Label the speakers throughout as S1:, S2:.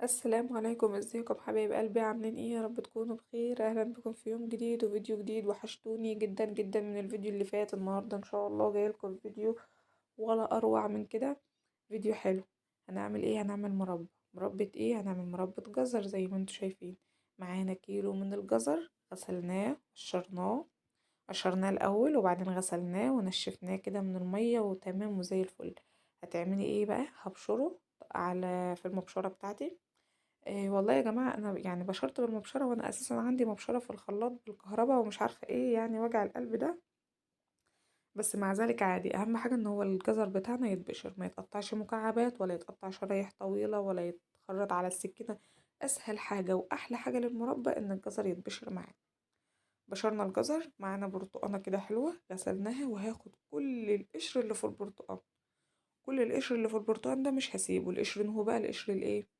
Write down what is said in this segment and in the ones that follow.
S1: السلام عليكم، ازيكم حبايب قلبي؟ عاملين ايه؟ يا رب تكونوا بخير. اهلا بكم في يوم جديد وفيديو جديد. وحشتوني جدا جدا من الفيديو اللي فات. النهارده ان شاء الله جايلكم فيديو ولا اروع من كده. فيديو حلو. هنعمل ايه؟ هنعمل مربى ايه؟ هنعمل مربى جزر زي ما انتم شايفين. معانا كيلو من الجزر، غسلناه قشرناه الاول وبعدين غسلناه ونشفناه كده من المية وتمام وزي الفل. هتعملي ايه بقى؟ هبشره في المبشرة بتاعتي. إيه والله يا جماعة، أنا يعني بشرت بالمبشرة وأنا أساسا عندي مبشرة في الخلاط بالكهرباء ومش عارفة ايه يعني وجع القلب ده. بس مع ذلك عادي، أهم حاجة إن هو الجزر بتاعنا يتبشر، ما يتقطعش مكعبات ولا يتقطع شرايح طويلة ولا يتخرط على السكينة. أسهل حاجة وأحلى حاجة للمربى إن الجزر يتبشر معانا. بشرنا الجزر، معانا برتقانة كده حلوة غسلناها، وهاخد كل القشر اللي في البرتقان. كل القشر اللي في البرتقان ده مش هسيبه. القشر هو بقى القشر الايه؟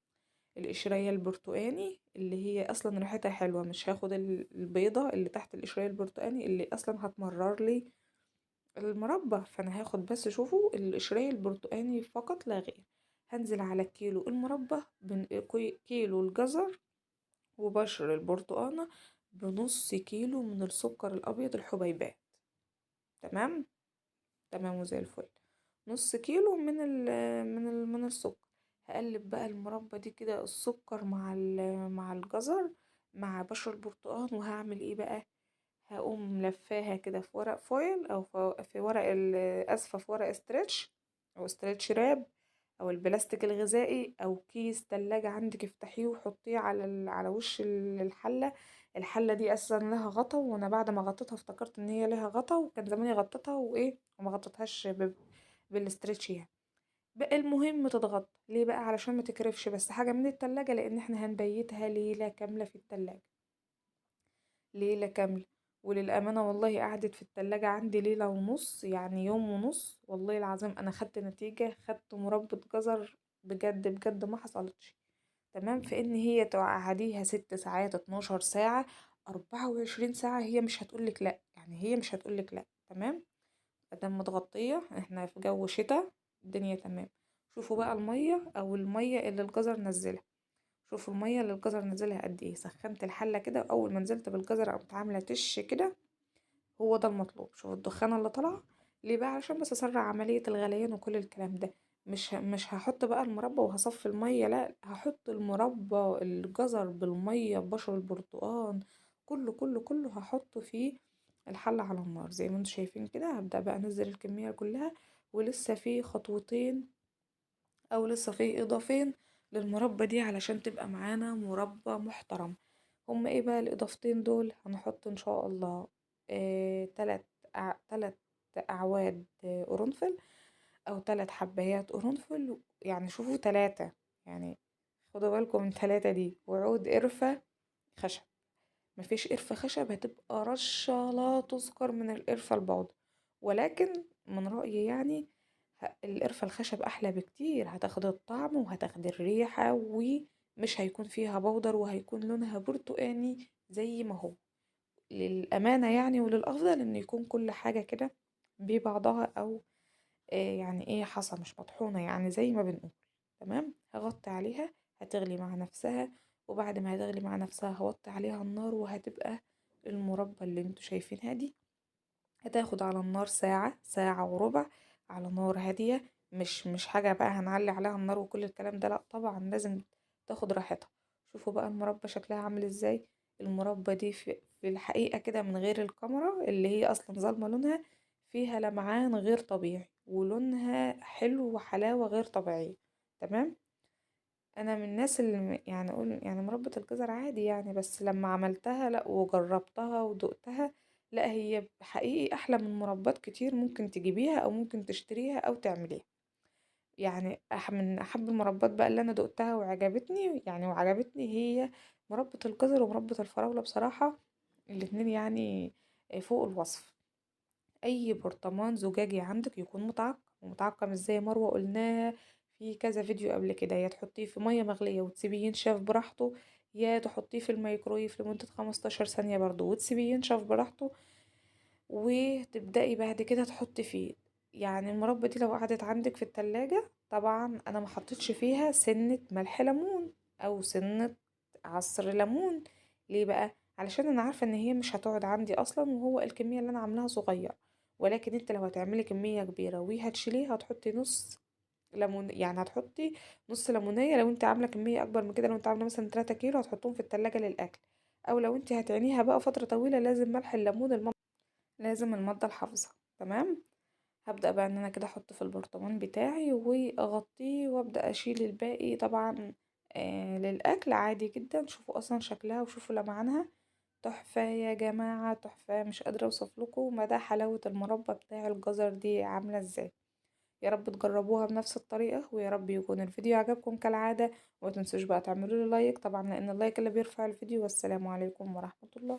S1: القشرية البرتقاني اللي هي اصلا ريحتها حلوة. مش هاخد البيضة اللي تحت القشرية البرتقاني اللي اصلا هتمرر لي المربى. فانا هاخد بس، شوفوا، القشرية البرتقاني فقط لا غير. هنزل على كيلو المربى كيلو الجزر وبشر البرتقانة بنص كيلو من السكر الابيض الحبيبات. تمام. تمام وزي الفل. نص كيلو من السكر. هقلب بقى المربى دي كده، السكر مع الجزر مع بشر البرتقال. وهعمل ايه بقى؟ هقوم لفاها كده في ورق فويل او في ورق اسفة، في ورق استرتش او استرتش راب او البلاستيك الغذائي او كيس تلاجة عندك. افتحيه وحطيه على وش الحلة. الحلة دي اساسا لها غطا، وانا بعد ما غطيتها افتكرت ان هي لها غطا، وكان زماني غطيتها وايه وما غطيتهاش بالاسترتش يعني. بقى المهم تتغطى ليه بقى؟ علشان ما تكرفش، بس حاجة من التلاجة لان احنا هنبيتها ليلة كاملة في التلاجة. ليلة كاملة. وللأمانة والله قعدت في التلاجة عندي ليلة ونص، يعني يوم ونص. والله العظيم أنا خدت نتيجة، خدت مربى جزر بجد بجد ما حصلتش. تمام. فإن هي تقعديها 6 ساعات، 12 ساعة، 24 ساعة، هي مش هتقولك لأ. يعني هي مش هتقولك لأ. تمام. مادام متغطية، احنا في جو شتا، الدنيا تمام. شوفوا بقى المية أو المية اللي الجزر نزلها. شوفوا المية اللي الجزر نزلها قد ايه. سخنت الحلة كده، واول ما نزلت بالجزر قمت عاملة تش كده. هو ده المطلوب. شوفوا الدخانة اللي طالعة. ليه بقى؟ علشان بس اسرع عملية الغليان وكل الكلام ده. مش هحط بقى المربى وهصفي المية، لا، هحط المربى الجزر بالمية ببشر البرتقال. كله كله كله هحطه في الحلة على النار زي ما انتم شايفين كده. هبدأ بقى انزل الكمية كلها. ولسه في خطوتين او لسه في اضافين للمربى دي علشان تبقى معانا مربى محترم. هما ايه بقى الاضافتين دول؟ هنحط ان شاء الله تلات اعواد قرنفل او 3 حبايات قرنفل. يعني شوفوا 3، يعني خدوا بالكم من 3 دي. وعود قرفة خشب. مفيش قرفة خشب هتبقى رشة لا تذكر من القرفة البودرة. ولكن من رأيي يعني القرفة الخشب أحلى بكتير. هتاخد الطعم وهتاخد الريحة ومش هيكون فيها بودر، وهيكون لونها برتقاني زي ما هو. للأمانة يعني وللأفضل إن يكون كل حاجة كده ببعضها، أو يعني ايه، حصى مش مطحونة يعني زي ما بنقول. تمام. هغطي عليها هتغلي مع نفسها. وبعد ما هتغلي مع نفسها هوطي عليها النار، وهتبقى المربى اللي انتوا شايفينها دي هتاخد على النار ساعة، ساعة وربع، على نار هادية. مش حاجة بقى هنعلي عليها النار وكل الكلام ده، لا طبعا لازم تاخد راحتها. شوفوا بقى المربى شكلها عامل ازاي. المربى دي في الحقيقة كده من غير الكاميرا اللي هي اصلا ظالمة لونها، فيها لمعان غير طبيعي ولونها حلو وحلاوة غير طبيعية. تمام. انا من الناس اللي يعني اقول يعني مربى الجزر عادي يعني، بس لما عملتها لا وجربتها ودقتها، لا هي حقيقي احلى من مربات كتير ممكن تجيبيها او ممكن تشتريها او تعمليها. يعني من احب المربات بقى اللي انا دقتها وعجبتني يعني هي مربى الجزر ومربى الفراولة بصراحة. الاتنين يعني فوق الوصف. اي برطمان زجاجي عندك يكون متعقم. ومتعقم ازاي؟ مروة قلناها في كذا فيديو قبل كده. يا تحطيه في مية مغلية وتسيبيه ينشف براحته، يا تحطيه في الميكرويف لمدة 15 ثانية برضو وتسيبيه ينشف براحته. وتبدأي بعد كده تحطي فيه. يعني المربى دي لو قعدت عندك في التلاجة، طبعا انا ما حطيتش فيها سنة ملح ليمون. او سنة عصر ليمون. ليه بقى؟ علشان انا عارفة ان هي مش هتقعد عندي اصلا، وهو الكمية اللي انا عاملاها صغير. ولكن انت لو هتعملي كمية كبيرة وهتشيليها هتحطي نص ليمون، يعني هتحطي نص ليمونية. لو انت عاملة كمية اكبر من كده، لو انت عاملة مثلا 3 كيلو هتحطهم في التلاجة للاكل. او لو انت هتعينيها بقى فترة طويلة لازم ملح الليمون لازم المادة الحافظة. تمام. هبدأ بقى ان انا كده احط في البرطمان بتاعي واغطيه وابدأ اشيل الباقي طبعا. للاكل عادي جدا. شوفوا اصلا شكلها وشوفوا لمعانها تحفة يا جماعة، تحفة. مش قادرة اوصف لكم مدى حلاوة المربى بتاع الجزر دي عاملة ازاي. يا رب تجربوها بنفس الطريقة، ويا رب يكون الفيديو عجبكم كالعادة. وما تنسوش بقى تعملوا لي لايك طبعا، لان اللايك اللي بيرفع الفيديو. والسلام عليكم ورحمة الله.